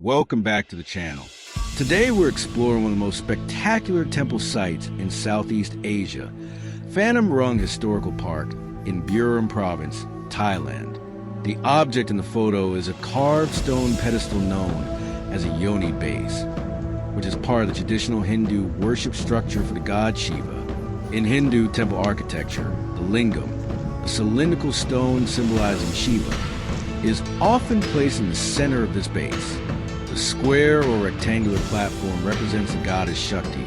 Welcome back to the channel. Today we're exploring one of the most spectacular temple sites in Southeast Asia, Phanom Rung Historical Park in Buram Province, Thailand. The object in the photo is a carved stone pedestal known as a yoni base, which is part of the traditional Hindu worship structure for the god Shiva. In Hindu temple architecture, the lingam, a cylindrical stone symbolizing Shiva, is often placed in the center of this base. The square or rectangular platform represents the goddess Shakti,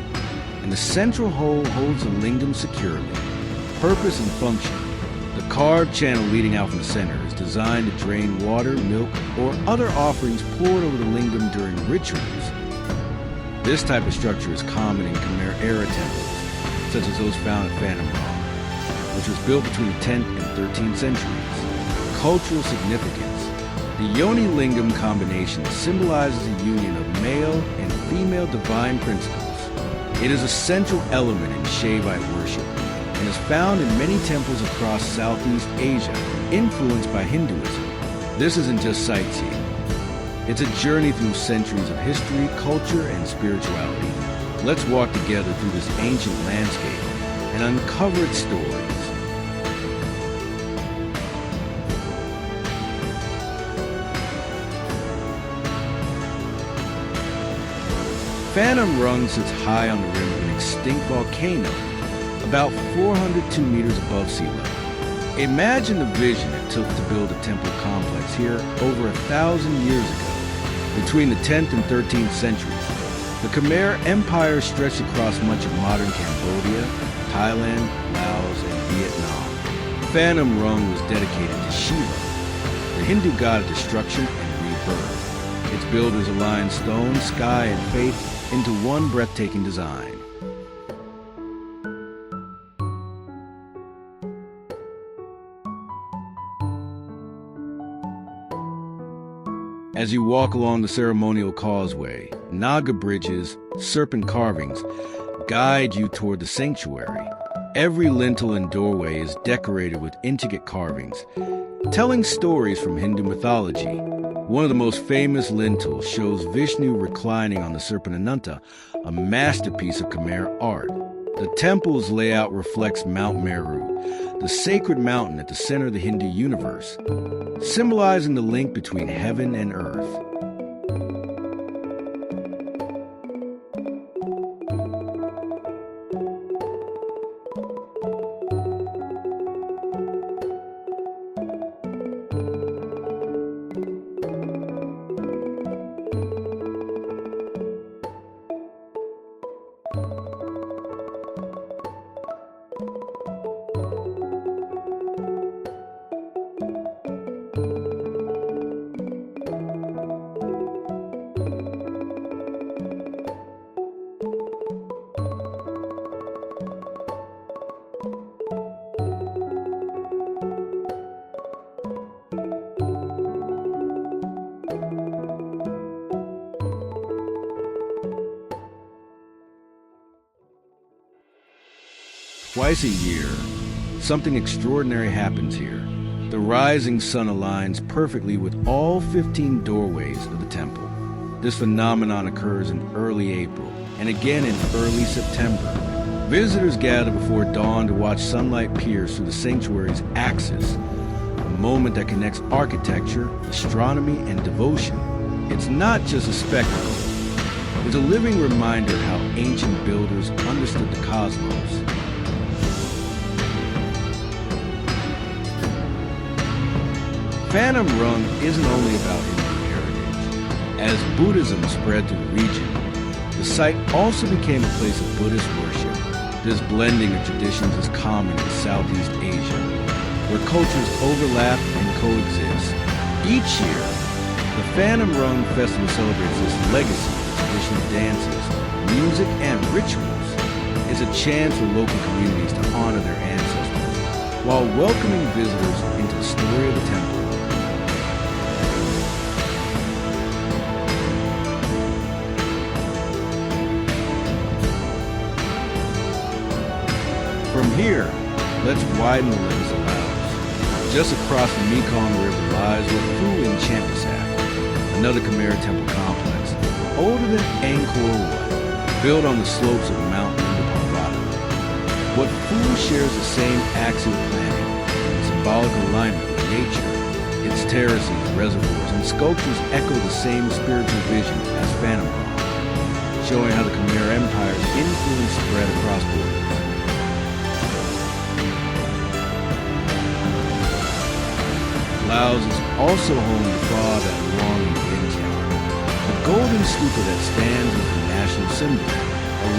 and the central hole holds the lingam securely. Purpose and function. The carved channel leading out from the center is designed to drain water, milk, or other offerings poured over the lingam during rituals. This type of structure is common in Khmer-era temples, such as those found at Phanom Rung, which was built between the 10th and 13th centuries. Cultural significance. The Yoni Lingam combination symbolizes the union of male and female divine principles. It is a central element in Shaivite worship and is found in many temples across Southeast Asia, influenced by Hinduism. This isn't just sightseeing. It's a journey through centuries of history, culture, and spirituality. Let's walk together through this ancient landscape and uncover its stories. Phanom Rung sits high on the rim of an extinct volcano, about 402 meters above sea level. Imagine the vision it took to build a temple complex here over 1,000 years ago. Between the 10th and 13th centuries, the Khmer Empire stretched across much of modern Cambodia, Thailand, Laos, and Vietnam. Phanom Rung was dedicated to Shiva, the Hindu god of destruction and rebirth. Its builders aligned stone, sky, and faith into one breathtaking design. As you walk along the ceremonial causeway, Naga bridges, serpent carvings, guide you toward the sanctuary. Every lintel and doorway is decorated with intricate carvings, telling stories from Hindu mythology. One of the most famous lintels shows Vishnu reclining on the serpent Ananta, a masterpiece of Khmer art. The temple's layout reflects Mount Meru, the sacred mountain at the center of the Hindu universe, symbolizing the link between heaven and earth. Twice a year, something extraordinary happens here. The rising sun aligns perfectly with all 15 doorways of the temple. This phenomenon occurs in early April and again in early September. Visitors gather before dawn to watch sunlight pierce through the sanctuary's axis, a moment that connects architecture, astronomy, and devotion. It's not just a spectacle. It's a living reminder of how ancient builders understood the cosmos. Phanom Rung isn't only about Hindu heritage. As Buddhism spread through the region, the site also became a place of Buddhist worship. This blending of traditions is common in Southeast Asia, where cultures overlap and coexist. Each year, the Phanom Rung Festival celebrates this legacy of traditional dances, music, and rituals. It's a chance for local communities to honor their ancestors, while welcoming visitors into the story of the temple. From here, let's widen the lens of Laos. Just across the Mekong River lies Wat Phu in Champasak, another Khmer temple complex. older than Angkor Wat, built on the slopes of Mount Indapamata. What Phu shares the same axial planning and symbolic alignment with nature. Its terraces, reservoirs, and sculptures echo the same spiritual vision as Phanom Rung, showing how the Khmer Empire's influence spread across borders. Laos is also home to Pha That Long in Vientiane, a golden stupa that stands as a national symbol,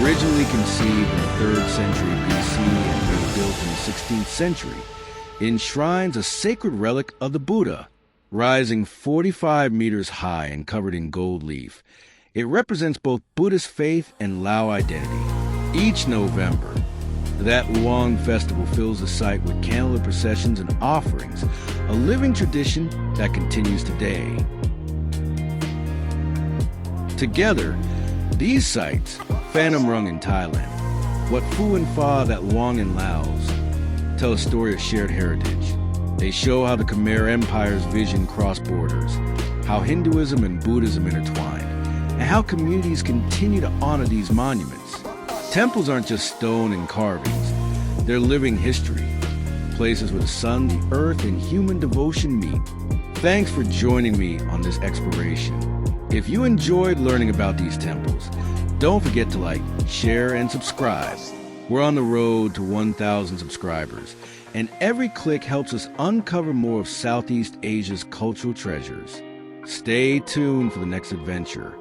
originally conceived in the 3rd century BC and rebuilt in the 16th century, enshrines a sacred relic of the Buddha, rising 45 meters high and covered in gold leaf. It represents both Buddhist faith and Lao identity. Each November, that Luang festival fills the site with candlelit processions and offerings, a living tradition that continues today. Together, these sites, Phanom Rung in Thailand, Wat Phu and Pha That Luang in Laos, tell a story of shared heritage. They show how the Khmer Empire's vision crossed borders, how Hinduism and Buddhism intertwined, and how communities continue to honor these monuments. Temples aren't just stone and carvings. They're living history, places where the sun, the earth, and human devotion meet. Thanks for joining me on this exploration. If you enjoyed learning about these temples, don't forget to like, share, and subscribe. We're on the road to 1,000 subscribers, and every click helps us uncover more of Southeast Asia's cultural treasures. Stay tuned for the next adventure.